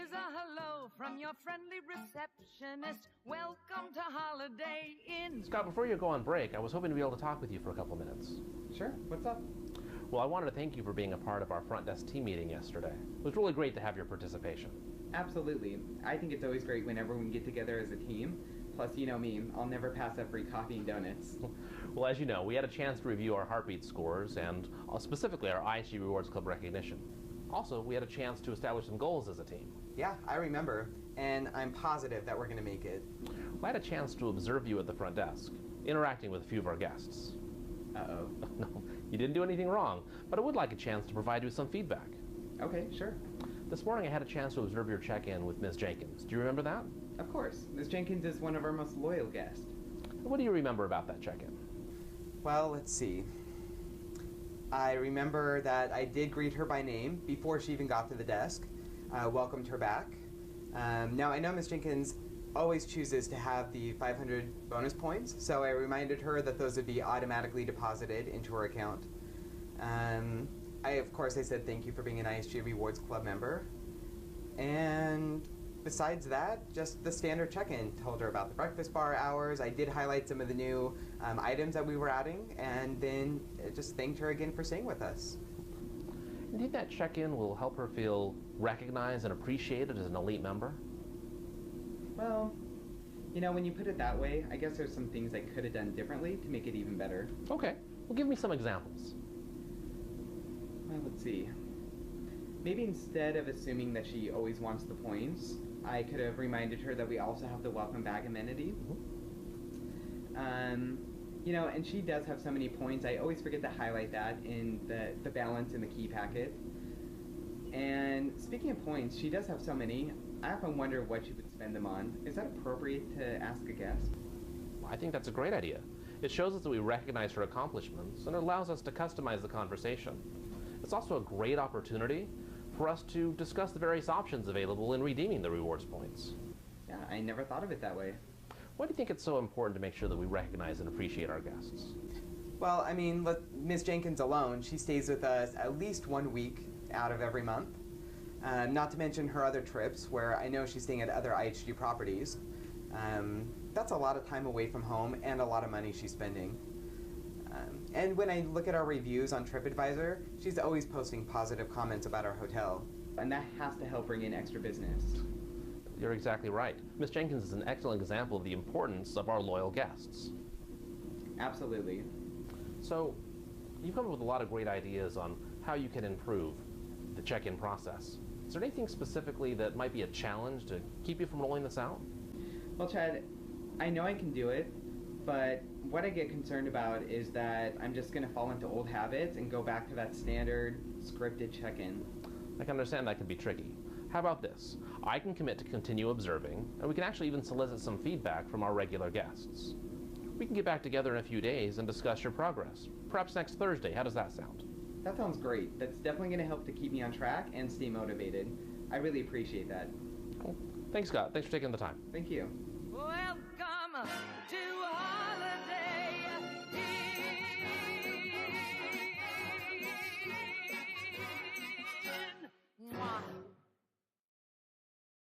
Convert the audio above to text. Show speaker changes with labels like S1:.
S1: Here's a hello from your friendly receptionist. Welcome to Holiday Inn.
S2: Scott, before you go on break, I was hoping to be able to talk with you for a couple minutes.
S3: Sure, what's up?
S2: Well, I wanted to thank you for being a part of our front desk team meeting yesterday. It was really great to have your participation.
S3: Absolutely. I think it's always great whenever we get together as a team. Plus, you know me, I'll never pass up free coffee and donuts.
S2: Well, as you know, we had a chance to review our heartbeat scores and specifically our IHG Rewards Club recognition. Also, we had a chance to establish some goals as a team.
S4: Yeah, I remember, and I'm positive that we're going to make it.
S2: Well, I had a chance to observe you at the front desk, interacting with a few of our guests.
S3: Uh-oh.
S2: No, you didn't do anything wrong, but I would like a chance to provide you with some feedback.
S3: Okay, sure.
S2: This morning I had a chance to observe your check-in with Ms. Jenkins. Do you remember that?
S3: Of course. Ms. Jenkins is one of our most loyal guests.
S2: What do you remember about that check-in?
S4: Well, let's see. I remember that I did greet her by name before she even got to the desk. Welcomed her back. Now, I know Ms. Jenkins always chooses to have the 500 bonus points, so I reminded her that those would be automatically deposited into her account. Of course, I said thank you for being an ISG Rewards Club member. And besides that, just the standard check-in. Told her about the breakfast bar hours. I did highlight some of the new items that we were adding, and then just thanked her again for staying with us.
S2: Do you think that check-in will help her feel recognized and appreciated as an elite member?
S3: Well, you know, when you put it that way, I guess there's some things I could have done differently to make it even better.
S2: Okay. Well, give me some examples.
S3: Well, let's see. Maybe instead of assuming that she always wants the points, I could have reminded her that we also have the welcome bag amenity. You know, and she does have so many points, I always forget to highlight that in the balance in the key packet. And speaking of points, she does have so many, I often wonder what she would spend them on. Is that appropriate to ask a guest?
S2: Well, I think that's a great idea. It shows us that we recognize her accomplishments, and it allows us to customize the conversation. It's also a great opportunity for us to discuss the various options available in redeeming the rewards points.
S3: Yeah, I never thought of it that way.
S2: Why do you think it's so important to make sure that we recognize and appreciate our guests?
S4: Well, I mean, Ms. Jenkins alone, she stays with us at least 1 week out of every month. Not to mention her other trips, where I know she's staying at other IHG properties. That's a lot of time away from home and a lot of money she's spending. And when I look at our reviews on TripAdvisor, she's always posting positive comments about our hotel.
S3: And that has to help bring in extra business.
S2: You're exactly right. Ms. Jenkins is an excellent example of the importance of our loyal guests.
S3: Absolutely.
S2: So, you've come up with a lot of great ideas on how you can improve the check-in process. Is there anything specifically that might be a challenge to keep you from rolling this out?
S3: Well, Chad, I know I can do it, but what I get concerned about is that I'm just going to fall into old habits and go back to that standard scripted check-in.
S2: I can understand that can be tricky. How about this? I can commit to continue observing, and we can actually even solicit some feedback from our regular guests. We can get back together in a few days and discuss your progress. Perhaps next Thursday. How does that sound?
S3: That sounds great. That's definitely going to help to keep me on track and stay motivated. I really appreciate that.
S2: Cool. Thanks, Scott. Thanks for taking the time.
S3: Thank you.